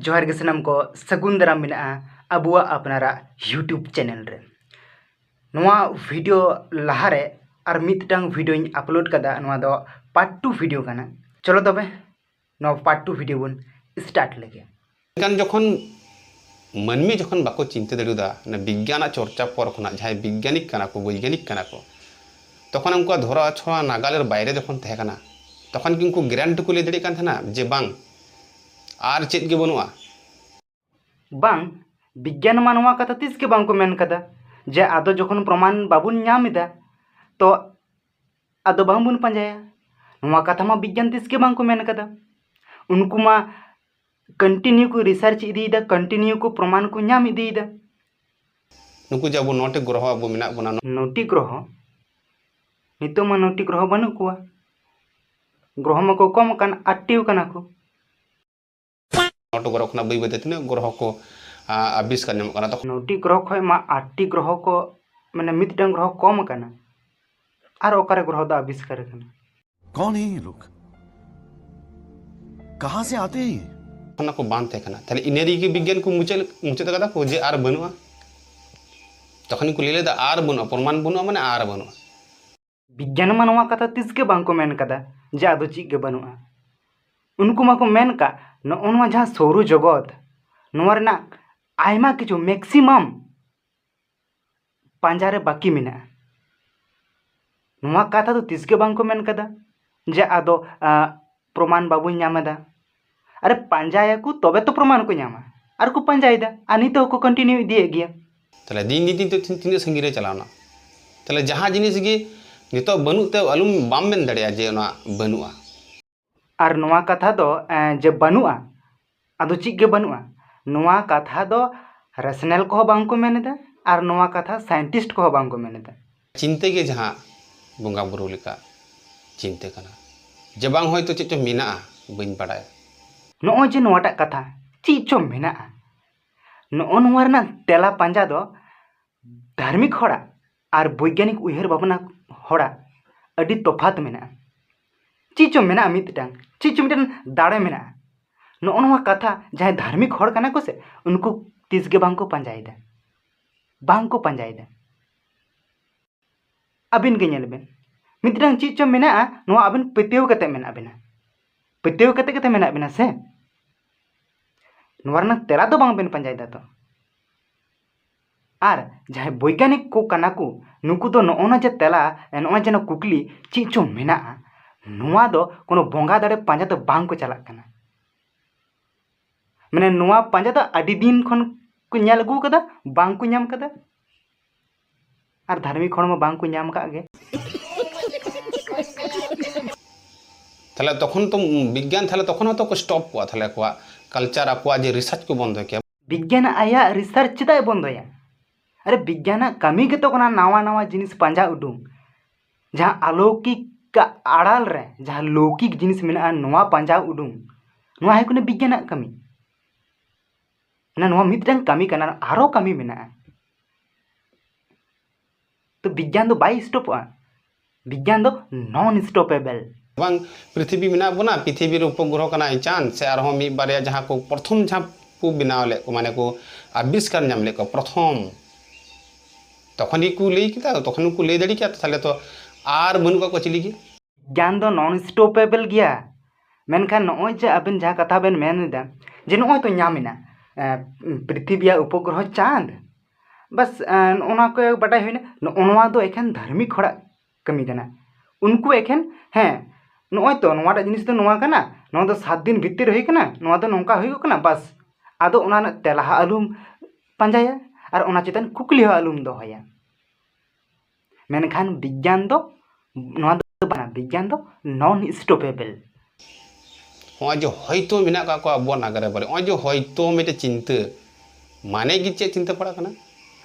जोहार गे सानाम को सगुन दाराम मेनाआ अबुआ अपनारा यूट्यूब चैनल रे नोआ वीडियो लहारे और मिदटांग वीडियो अपलोड कदा नोआ दो पार्ट 2 वीडियो काना। चलो तबे नोआ पार्ट 2 वीडियो बन स्टार्ट लेगे kan जखन मनमी जखन बाको चिंता दड़ेदा ना विज्ञान चर्चा पर खना जहां वैज्ञानिक काना को वैज्ञानिक काना को तखन उनको धरा छड़ा नागालेर बाहरे जखन तहे काना तखन कि उनको ग्यारंटी को ले दड़े कान थाना जे बांग आर चेत गे बनुआ बांग विज्ञान मा नोआ कथा तीस के बांग को मेन कदा जे आदो जखन प्रमाण बाबुन ᱧᱟᱢᱮᱫᱟ तो आदो बांग बुन पंजाया नोआ कथा मा विज्ञान तीस के बांग को मेन कदा उनको मा कंटिन्यू को रिसर्च इदीदा कंटिन्यू को प्रमाण को ᱧᱟᱢ इदीदा नुकु जब नोटे ग्रह अब मेना बना नोटी ग्रह नितो मा नोटी ग्रह बनु कुआ ग्रह मा को कम कान आटिव काना को नोट ग्रह खना बई बते तिना ग्रह को आविष्कार ᱧᱟᱢᱚᱜ ᱠᱟᱱᱟ तखन नोटी ग्रह खय मा 8टी ग्रह को माने मिदटांग ग्रह कम काना और ओकारे ग्रह दा आविष्कार काना। कौन है ये लोग, कहां से आते हैं ये? खना को बांधते खाना ताले इनेरी के विज्ञान को मुचे कदा को जे आर बनुआ तखन को लेले दा आर बनुआ प्रमाण बनुआ माने आर बनुआ विज्ञान मा नोआ कथा तीस के बांग को मेन कदा जे आदो ची के बनुआ उनको मा को मेन का नोआ जहां सौर जगत नोआ रेना आयमा किछु मैक्सिमम पांजारे बाकी मेना नोआ कथा तो तीस के बांग को मेन कदा जे आदो प्रमाण बाबू ᱧᱟᱢᱮᱫᱟ अरे पांजाया को तबे तो प्रमाण को ᱧᱟᱢᱟ और को पांजायदा आनी तो को कंटिन्यू इदिए गया ताले दिन दिन तो तिने संगी रे चलावना ताले जहां जिनिस गे नितो बनु ते अलुम बाम मेन दड़या जे ना बनुआ और नोआ कथा दो जे बनुआ आदो ची के बनुआ नोआ कथा दो रैशनल को बांग को मेनेदा और नोआ कथा साइंटिस्ट को बांग को मेनेदा चिंते के जहां बोंगा बुरु लेका चिंते कना जे बांग होय तो चेचो मेना बइन पड़ाय नोआ जे नोआटा कथा चीचो मेना नोआ नोआ रना तेला पांजा दो धार्मिक होड़ा और वैज्ञानिक उयहर भावना होड़ा अडी तफात मेना चीचो मेना मिदटांग चीचो मिदटांग दाड़े मेना नोआ नोआ कथा जहां धार्मिक होड़ कना को से उनको तीस के बांग को पंजायदा अबिन के नेल बेन मिदटांग चीचो मेना नोआ अबिन पतेव कते मेना बेना पतेव कते मेना बेना से नोआ रना तेला तो बांग बेन पंजायदा तो और जहां वैज्ञानिक को कना को नुकु तो नोना जे तेला नोआ जे कुकली चीचो मेना नोआ दो कोनो बोंगा दाड़े पांजा तो बांग को चला कना माने नोआ पांजा तो अडी दिन खन को ᱧᱮᱞ अगू कदा बांग को ᱧᱟᱢ कदा और धार्मिक होड़ मा बांग को ᱧᱟᱢ का गे ताले तखन तो विज्ञान थाले तखन तो को स्टॉप को थाले को कल्चर आपवा जे रिसर्च को बंद किया विज्ञान आया रिसर्च चिदा बंदया अरे विज्ञान कमी के तो कोना नावा नावा जिनिस पांजा उडुंग जहां अलौकिक का आड़ाल रे जहां लौकिक जिनिस मेना नोआ पांजा उडुंग नोआ है कोने विज्ञान कमी ना नोआ मिदटांग कमी कना आरो कमी मेना तो विज्ञान दो बाई स्टॉपआ विज्ञान दो नॉन स्टॉपेबल बांग पृथ्वी बिना बना पृथ्वी रे उपग्रह कना चांद से आरो मी बारे जहां को प्रथम जहां को बनावले को माने को आविष्कार ᱧᱟᱢले को प्रथम तखन को ले किता तखन को ले दड़ी क्या थाले तो आर बनु को चिली गे ज्ञान दो नॉन स्टॉपेबल गया मेनखान नोय जे अबेन जहां कथा बेन मेनदा जे नोय तो ᱧᱟᱢेना पृथ्वी उपग्रह चांद बस ओना को बटाई होइना नोआ दो एखन धार्मिक होड़ा कमी कना उनको एखन हैं नोय तो नोआटा जिनिस तो नोआ कना नोआ तो 7 दिन भीतर होई कना नोआ तो नोंका होई कना बस आदो ओना तेला आलुम पंजाया और ओना चितन कुकली आलुम दोहया मेनखान विज्ञान दो नोआ दो बना विज्ञान दो नॉन स्टॉपेबल हो जो होयतो मेना का को अब नागरे बारे ओ जो होयतो मेटे चिंता माने कि चे चिंता पड़ा कना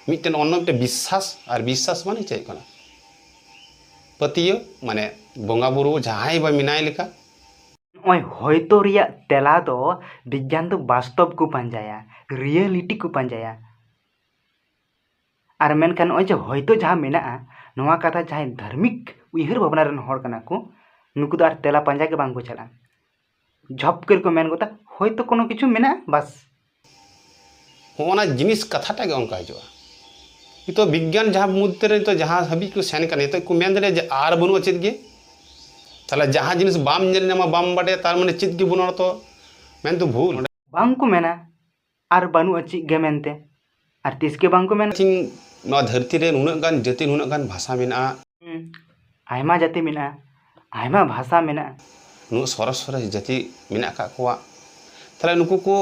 मिटन अन्न मिटे विश्वास और विश्वास माने चे कना पतियो माने बोंगा बुरु जहाय बा मिनाय लेका ओय होयतो रिया तेला दो विज्ञान दो वास्तव को पंजाया रियलिटी को पंजाया और मेनखान ओय जो होयतो जहां मेना नोआ कथा जहां धार्मिक उयहर भावना रन होड़ कना को नुकु दो तेला पंजा के बांग को चला झप कर को मेन गोता होयतो कोनो किछु मेना बस होना जिनिस कथाटा के उनका हिजुआ तो विज्ञान जहाँ मुद्दे तो जहाँ हबी को सेन करने तो को मेन दरे जे आर बनु चेत गे ताला जहाँ जिनिस बाम नेल नेमा बाम बाडे तार माने चेत गे बनु तो मेन तो भूल बांग को मेना आर बानु अचिक गे मेनते आर तिस के बांग को मेना थिंग नवा धरती रे नुनक गान जति नुनक गान भाषा मेना आयमा जाति मेना आयमा भाषा मेना नु सरस सरस जति मेना का कोआ ताला नुकु को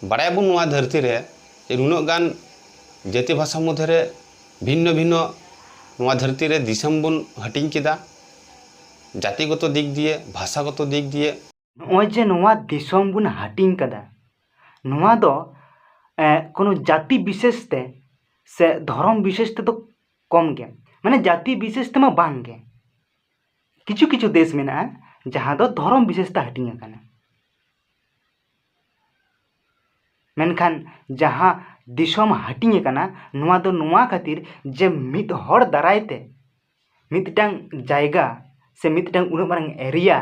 बड़ाय बन नवा धरती रे नुनक गान जति भाषा मध्य रे भिन्न भिन्न नवा धरती रे दिसम बन हटिंग केदा जातिगत दिक दिए भाषागत दिक दिए नॉय जे नवा दिसम बुन हटिंग कदा नवा दो कोनो जाति विशेष ते से धर्म विशेष ते तो कम गे माने जाति विशेष ते मा बांग गे किछु किछु देश में ना जहाँ दो धर्म विशेषता हटिंग कना मेनखान जहाँ दिसम हटिंग कना नवा दो नवा खातिर जे मिद हर दारायते मिदटांग जायगा से मिदटांग उना मारंग एरिया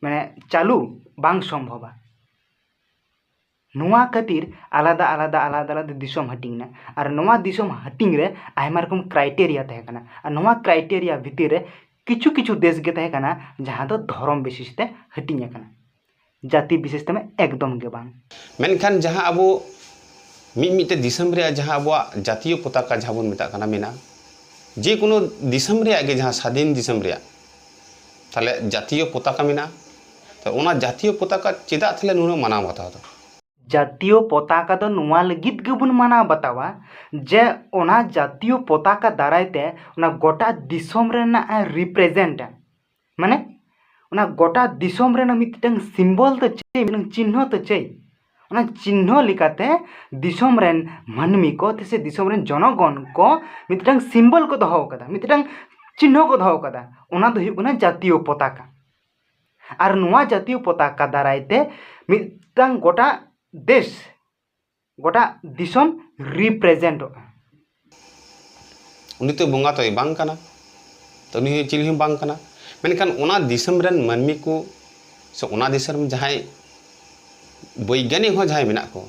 माने चालू बांग संभवा नवा खातिर आलादा आलादा आलादा आलादा दिसम हटिंग ना और नवा दिसम हटिंग रे आयमा रकम क्राइटेरिया तहे कना और नवा क्राइटेरिया भितर रे किछु किछु देश गे तहे कना जहाँ दो धर्म विशेष ते हटिंग कना जाति विशेष ते में एकदम गे बांग मेनखान जहाँ अब मिटे दिसम रे जहाँ अब जातीय पताका जहाँ बन मेता कना मेना जे कोनो दिसम रे आगे जहाँ स्वाधीन दिसम रे ताले जातीय पताका मेना तो ओना जातीय पताका चेदा थाले नुनो माना बताओ तो जातीय पताका दो नवा लगित गे बुन माना बतावा जे ओना जातीय पताका दारायते ओना गोटा दिसम रेना रिप्रेजेंट माने ओना गोटा दिसम रेना मिटटंग सिंबल तो चे मिटटंग चिन्ह तो चे ओना चिन्ह लिकाते दिसम रेन मानमी को तेसे दिसम रेन जनगण को मिटटंग सिंबल को दोहो कदा मिटटंग चिन्ह को दोहो कदा ओना दो हुयुग कना जातीय पताका और नवा जातीय पताका दारायते मिटटंग गोटा देश गोटा दिसम रिप्रेजेंट उनी तो बोंगा तो बांग कना तो उनी चिल्हि बांग कना मेनखान ओना दिसम रेन मानमी को से ओना दिसम जहां वैज्ञानिक हो जहां मेना को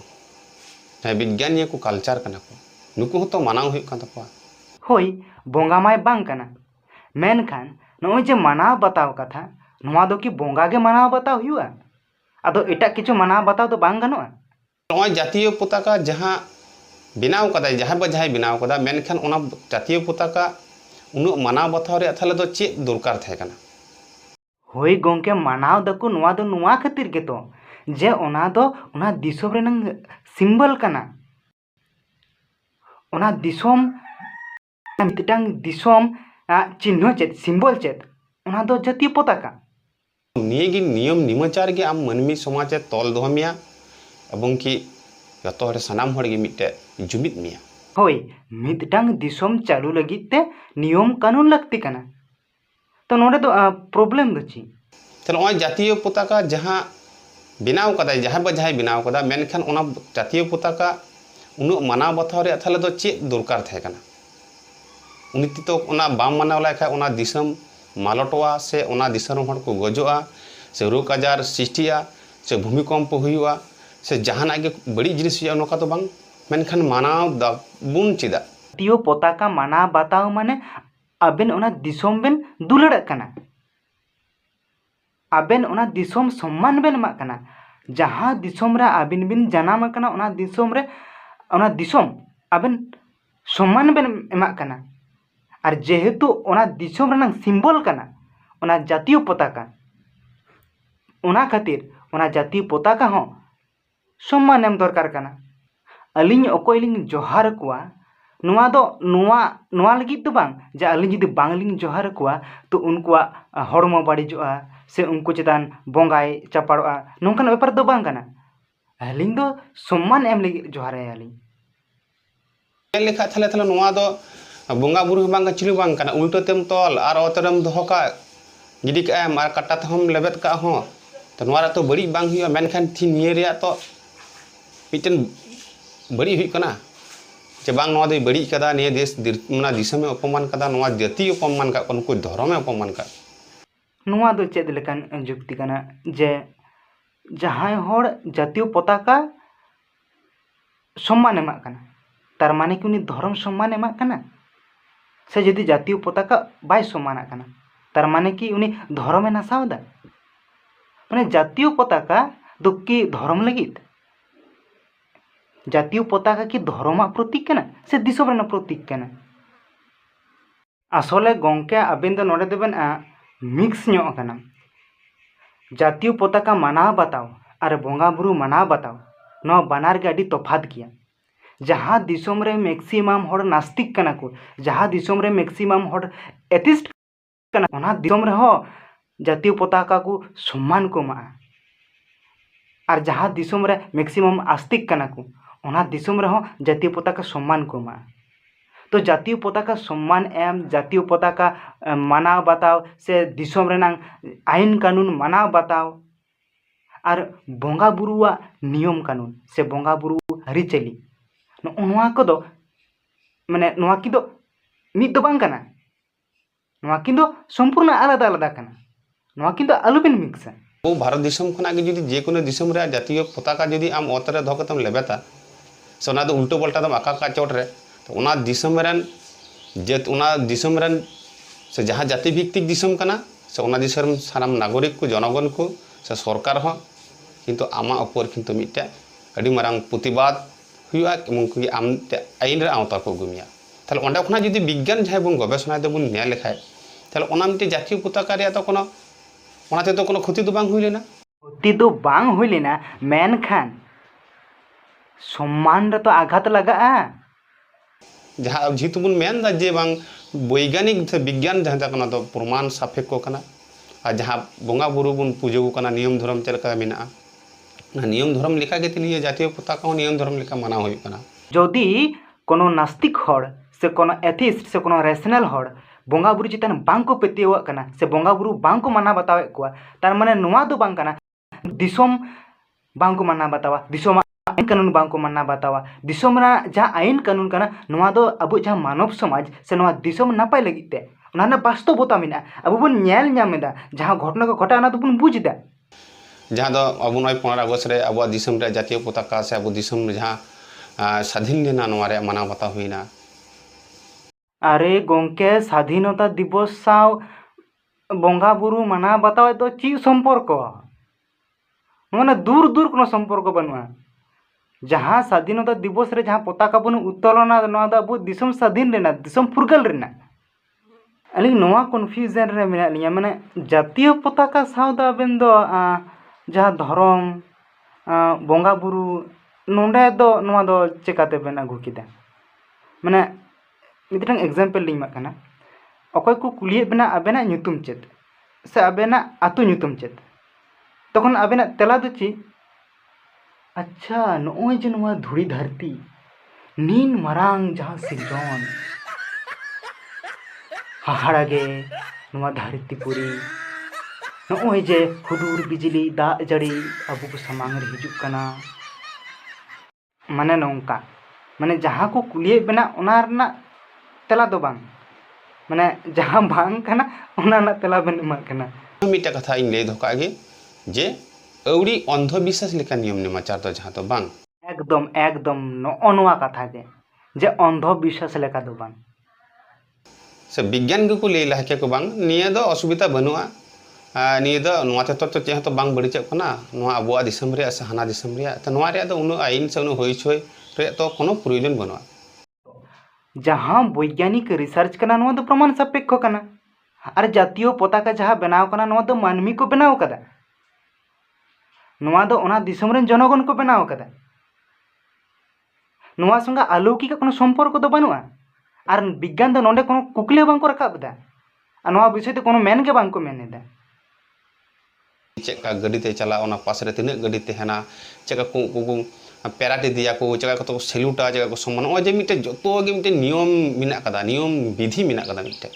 जहां विज्ञानी को कल्चर कना को नुकु हो तो मानाव हुई कान तपा होई बोंगा माय बांग कना मेनखान नोय जे मानाव बताव कथा नवा दो कि बोंगा गे मानाव बताव हुआ आदो एटा किछु मानाव बताव तो बांग गनोआ नोय जातीय पताका जहां बिनाव कदा जहां बा जहां बिनाव कदा मेनखान ओना जातीय पताका उनु मानाव बताव रे थाले दो चे दरकार थे कना होई गोंके मानाव दको नवा दो नवा खातिर गे तो जे ओना दो ओना दिसम रेनंग सिंबल कना ओना दिसम मिटटांग दिसम चिन्ह चेत सिंबल चेत ओना दो जातीय पताका नियेगी नियम निमाचार गे आम मानमी समाज तल दोहमिया एवं कि जतो हरे सनाम हर गे मिटे जुमित मिया होई मिटटांग दिसम चालू लगित ते नियम कानून लगती कना तो नोडे दो प्रॉब्लम दो ची तो नोय जातीय पताका जहां बिनाव कदा जहां बा जहां बिनाव कदा मेनखान ओना जातीय पताका उनु मानाव बताव रे थाले दो चे दरकार थे कना उनी तो ओना बाम मानाव लाय खाय ओना दिसम मालटवा से ओना दिसम हर को गजोआ से रोग आजार सृष्टिया से भूमिकंप हुआ से जहाना गे बड़ी जिनिस हुआ नोका तो बांग मेनखान मानाव दाबुन चेदा जातीय पताका मानाव बताव माने आबेन ओना दिसम बेन दुलड़क कना आबेन ओना दिसम सम्मान बेन मा कना जहां दिसम रे आबिन बिन जनाम कना ओना दिसम आबेन सम्मान बेन एमा कना और जेहेतु ओना दिसम रेनंग सिंबल कना ओना जातीय पताका ओना खातिर ओना जातीय पताका हो सम्मान एम दरकार कना अलिंग अकोयलिंग जोहार कुआ नवा दो नवा लगित तो बांग जे अलिंग जुदी बांगलिंग जोहार कुआ तो उनकुआ हड़मो बाड़िजोआ से उनको चेतान बोंगाय चापाड़ोआ नोंकन व्यापार दो बांग कना अलिंग दो सम्मान एम लगी जोहार अलिंग लेखा थाले थाले नवा दो बोंगा बुरु बांग चिलु बांग कना उल्टो तेम तोल और ओतरम दोहो का गिडी का एम और काटा तहम लेबेत का हो तो नवा तो बड़ी बांग हुआ मेनखान थी निये रे तो मिटन बड़ी हुई कना जे बांग नवा दे बड़ी कदा ने देश मना दिसम अपमान कदा नवा जाति अपमान का उनको धर्म अपमान का नवा दो चेद लेकान जुक्ति कना जे जहां हर जातीय पताका सम्मान एमाग कना तार माने कि उनी धर्म सम्मान एमाग कना से यदि जातीय पताका बाय सम्माना कना तार माने कि उनी धर्मे नासावदा माने जातीय पताका दो कि धर्म लगित जातीय पताका की धर्म प्रतीक कना से दिसोम रेना प्रतीक कना आसले गंके आबेन दो नोडे देबेन मिक्स ᱧᱚᱜ कना जातीय पताका मानाव बताओ और बोंगा बुरु मानाव बताओ नो बानार के अडी तफात गया जहाँ दिसोम रे मैक्सिमम हर नास्तिक कना को जहाँ दिसोम रे मैक्सिमम हर एथिस्ट कना ओना दिसोम रे हो जातीय पताका को सम्मान को मा और जहाँ दिसोम रे मैक्सिमम आस्तिक कना को ओना दिसोम रे हो जातीय पताका सम्मान को मा तो जातीय पताका सम्मान एम जातीय पताका मानाव बताओ से दिसोम रेनांग आईन कानून मानाव बताओ और बोंगा बुरुआ नियम कानून से बोंगा बुरु हरिचली नोआ को माने नोआ की दो मिद दो बांग कना नोआ की दो संपूर्ण आलादा आलादा कना नोआ की दो आलुबेन मिक्सा वो भारत दिसम खना के जुदी जे कोनो दिसम रे जातीय पताका जुदी आम ओतरे दो कतम लेबेता से ओना दो उल्टो पलटा दम आका का चोट रे तो ओना दिसम रेन जेत ओना दिसम रेन से जहाँ जाति भित्तिक दिसम कना से ओना दिसम सानाम नागरिक को जनगण को से सरकार हो किंतु आमा ऊपर किंतु मिट्टे अडी मारांग प्रतिबाद हुआ कि आम आईन रे आवता को गुमिया ताहले ओंडे खना जुदी विज्ञान जहां बन गवेषणा देबुन नेल लेखाय ताहले ओना मिट्टे जातीय पताका रे तो कोनो ओनाते तो कोनो क्षति तो बांग हुई लेना क्षति तो बांग हुई लेना मेनखान सम्मान रे तो आघात लगा जहाँ जेहेतु बन मेन जे बांग वैज्ञानिक से विज्ञान जहाँ तक तो प्रमाण सापेक्ष कना और जहाँ बोंगा बुरु बन पूजो कना नियम धर्म चलका मेना नियम धर्म लेखा के लिए जातीय पताका नियम धर्म लेखा माना हुई कना जदि कोनो नास्तिक हड़ से कोनो एथिस्ट से कोनो रेशनल हड़ बोंगा बुरु चितान बांग को पेतियवा कना से बोंगा बुरु बांग को माना बतावे को तार माने नोआ दो बांग कना दिसोम बांग को माना बतावा दिसोम आईन कानून बांग को माना बतावा दिसोम रा जहाँ आईन कानून कना नोआ दो अब जहाँ मानव समाज से नोआ दिसोम नापाय लगित ते ओना वास्तवता मेना अब बन नेल ᱧᱟᱢᱮᱫᱟ जहाँ घटना को घटा ओना दोबन बुझदा जहाँ दो अब 15 अगस्त रे अब दिसम रे जातीय पताका से अब दिसम जहाँ स्वाधीन लेना नोआ रे माना बता हुईना अरे गोंके स्वाधीनता दिवस साव बोंगा बुरु माना बतावे तो ची संपर्क माने दूर दूर कोनो संपर्क बनुआ जहाँ स्वाधीनता दिवस रे जहाँ पताका बन उत्तोलना नोआ दा अब दिसम स्वाधीन लेना दिसम फुरगल रेना अलिंग नोआ कन्फ्यूजन रे मेना लिया माने जातीय पताका साव दा बेन दो जहाँ धर्म बोंगा बुरु नोंडे दो नोआ दो चेकाते बेन आगु किदा माने मिदरंग एग्जाम्पल लिंग माकना अकय को कुलिये बेना आबेना ᱧᱩᱛᱩᱢ चेत से आबेना आतु ᱧᱩᱛᱩᱢ चेत तखन आबेना तेला दो ची अच्छा नोय जे नोआ धुड़ी धरती नीन मारांग जहाँ सिरजन हाहाड़ागे नोआ धरती पुरी नोय जे हुडूर बिजली दा जड़ी अबु को समांग रे हिजुक कना माने नोंका माने जहाँ को कुलिये बेना ओना रना तेला दो बांग माने जहाँ बांग कना ओना ना तेला बेन एमा कना मिटा कथा इन ले धोका गे जे औड़ी अंधविश्वास लेका नियम नेमाचार तो जहाँ तो बांग एकदम एकदम नोआ कथा गे जे अंधविश्वास लेका दो बांग से विज्ञान को ले लाके को बांग निया दो असुविधा बनुआ निया दो नोआ ते तो जे तो बांग बड़ी कना नोआ अबुआ दिसम रे से हाना दिसम रे त नोआ रे दो उनो आईन से उनो होई छय रे तो कोनो प्रयोजन बनुआ जहाँ वैज्ञानिक रिसर्च कना नोआ दो प्रमाण सापेक्ष कना और जातीय पताका जहाँ बनाव कना नोआ दो मानवी को बनाव कदा नोआ दो ओना दिसम रेन जनगण को बनाव कदा नोआ संगा अलौकिक कोनो सम्पर्क दो बनुआ और विज्ञान दो नोंडे कोनो कुकली बांग को रकाबदा आ नोआ विषय ते कोनो मेन के बांग को मेनेदा चेका गड्डी ते चला ओना पास रे तिने गड्डी ते हेना चेका को पेराटे दिया को चेका को तो सेलुटा चेका को सम्मान ओ जे मिटे जतो गे मिटे नियम मिना कदा नियम विधि मिना कदा मिटे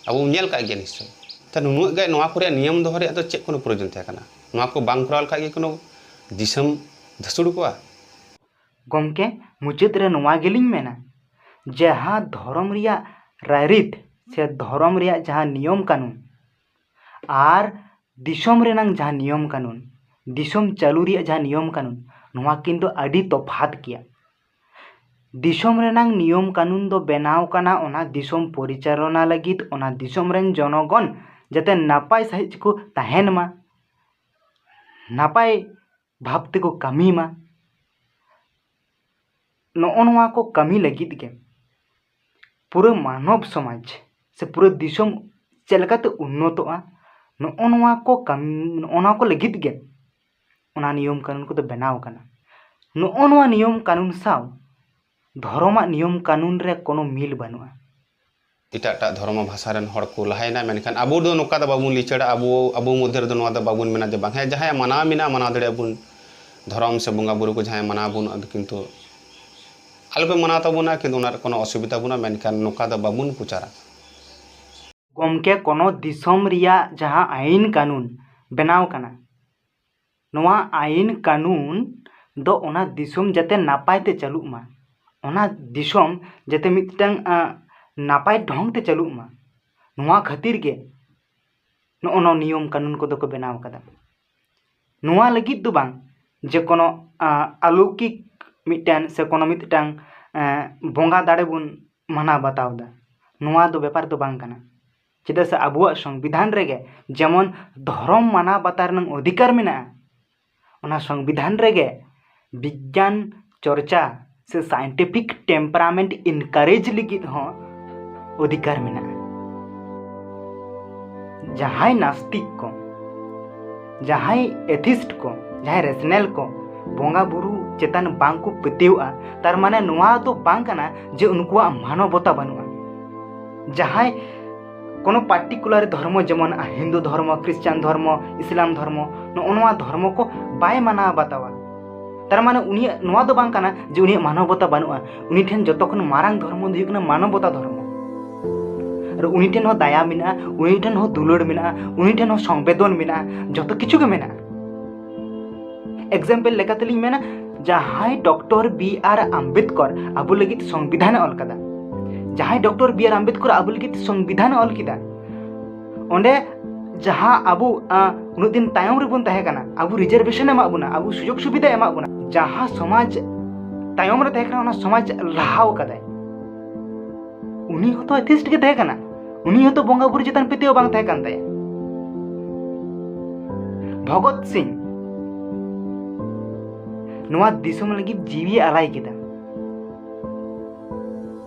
अब नेल का गे निश्चय त नुनु गे नोआ को रे नियम दो रे तो चेक कोनो प्रयोजन थे कना नोआ को बांग कराल का गे कोनो दिसम धसुड़ कोआ गमके मुचाद रे नोआ गेलिंग मेना जहाँ धर्म रिया रायरित से धर्म रिया जहाँ नियम कानून और दिसोम रेनांग जहाँ नियम कानून दिसोम चालू रिया जहाँ नियम कानून नोआ किंतु अडी तफात किया दिसोम रेनांग नियम कानून दो बनाव काना ओना दिसोम परिचालना लगित ओना दिसोम रेन जनगण जाते नापाय सहित को तहन मा नापाय भाव तेको कमी मा नोआ को कमी लगित के पूरा मानव समाज से पूरा दिसोम चलकाते उन्नतोआ नोआ को कमी नोआ को लगित के ओना नियम कानून को तो बनाव काना नोआ नियम कानून साव धर्म नियम कानून रे कोनो मिल बनुआ एटा धर्म भाषा रेन हड़ को लहायना मेनखान अबो दो नोका दो बाबुन लिचड़ा अबो मध्य रे दो नोआ दो बाबुन मेना जे बांगे जहां माना मिना माना दड़े बुन धर्म से बंगा बुरु को जहां माना बुन किंतु आलबे माना तबुना किंतु उनार कोनो असुविधा बुना मेनखान नोका दो बाबुन पुचारा गमके कोनो दिसोम रिया जहां आईन कानून बनाव काना नोआ आईन कानून दो ओना दिसोम जाते नापाय ते चालू मा ओना दिसोम जाते मिदटांग नापाय ढंग ते चालू मा नोआ खातिर के नो नियम कानून को दो को बनाव कदा नोआ लगित दो बांग जे कोनो अलौकिक मिदटान से कोनो मिदटांग बोंगा दाड़े बुन माना बतावदा नोआ दो व्यापार दो बांग काना चेदा से आबुआ संविधान रेगे जेमन धर्म माना बतारनंग अधिकार मेना ओना संविधान रेगे विज्ञान चर्चा से साइंटिफिक टेम्परामेंट इनकरेज लिगित हो अधिकार मेना जहां नास्तिक को जहां एथिस्ट को जहां रेशनल को बोंगा बुरु चेतन बांग को पतेवा तार माने नोआ तो बांग काना जे उनकुआ मानवता बनुआ जहां कोनो पार्टिकुलर धर्म जेमन हिंदू धर्म क्रिश्चियन धर्म इस्लाम धर्म नोआ धर्म को बाय माना बतावा तार माने उनी नोआ दो बांग काना जे उनी मानवता बनुआ उनी ठेन जतो खन मारांग धर्म दो हुकना मानवता धर्म और उनी ठेन हो दया मेना उनी ठेन हो दुलड़ मेना उनी ठेन हो संवेदन मेना जतो किछु के मेना एग्जाम्पल लेकातली मेना जहां डॉक्टर बी.आर. आम्बेडकर आबो लगित संविधान ऑल कदा जहां डॉक्टर बी.आर. आम्बेडकर आबो लगित संविधान ऑल किदा ओंडे जहां आबो उन दिन तायम रे बन तहे काना आबो रिजर्वेशन एमा बुना आबो सुजोग सुविधा एमा बुना जहां समाज तायम रे तहे काना ओना समाज लाहाव कदा उनी हो तो एथिस्ट के तहे काना उनी हो तो बोंगा बुरु चेतन पेतेव बांग तहे कान ताया भगत सिंह नोआ दिसोम लगी जीवी आलाई किदा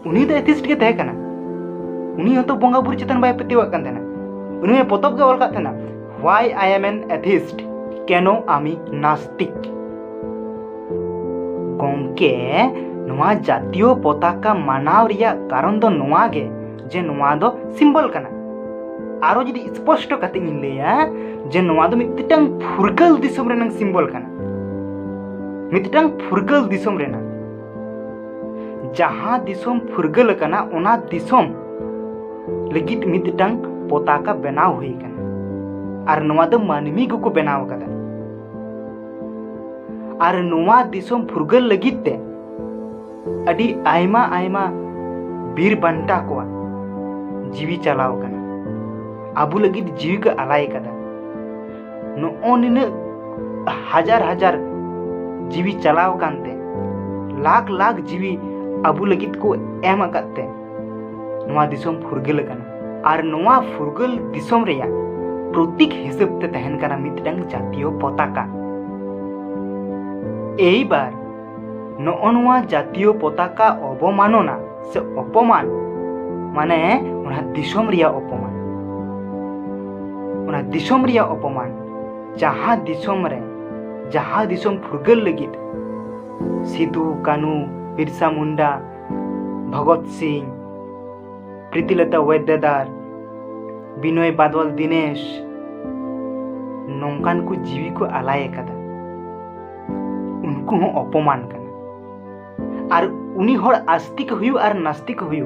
उनी तो एथिस्ट के तहे काना उनी हो तो बोंगा बुरु चेतन बाय पेतेव कान ताना उनी में पोतब के ऑल का थाना why I am an atheist केनो आमी नास्तिक गमके नोआ जातीय पताका मानाव रिया कारण दो नोआ गे जे नोआ दो सिंबल काना आरो जदि स्पष्ट कते इन लेया जे नोआ दो मिदटांग फुरगल दिसोम रेनांग सिंबल काना मिदटांग फुरगल दिसोम रेना जहां दिसोम फुरगल काना ओना दिसोम लगित मिदटांग पताका बनाव हुई काना आर नोआ दो मानवी को बनाव कदा आर नोआ दिसोम फुरगल लगित ते अडी आयमा आयमा बीर बंटा को जीवी चलाव कना आबू लगित जीवी को अलाय कदा नो निन हजार हजार जीवी चलाव कानते लाख लाख जीवी आबू लगित को एम अकते नोआ दिसोम फुरगल कना आर नोआ फुरगल दिसोम रेया प्रतीक हिसाब ते तहन कना मिदटांग जातीय पताका एई बार नोआ जातीय पताका अवमानना से अपमान माने उना दिसोम रिया अपमान उना दिसोम रिया अपमान जहां दिसोम फुरगल लगित सिदू कानू बिरसा मुंडा भगत सिंह प्रीतिलता वैद्यदार बिनय बादल दिनेश नौकान को जीवी को आलाय कदा उनको हो अपमान कना और उनी हर आस्तिक हुयु और नास्तिक हुयु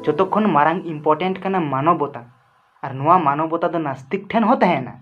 जतक्षण मारांग इम्पोर्टेंट कना मानवता और नोआ मानवता दो नास्तिक ठेन हो तहेना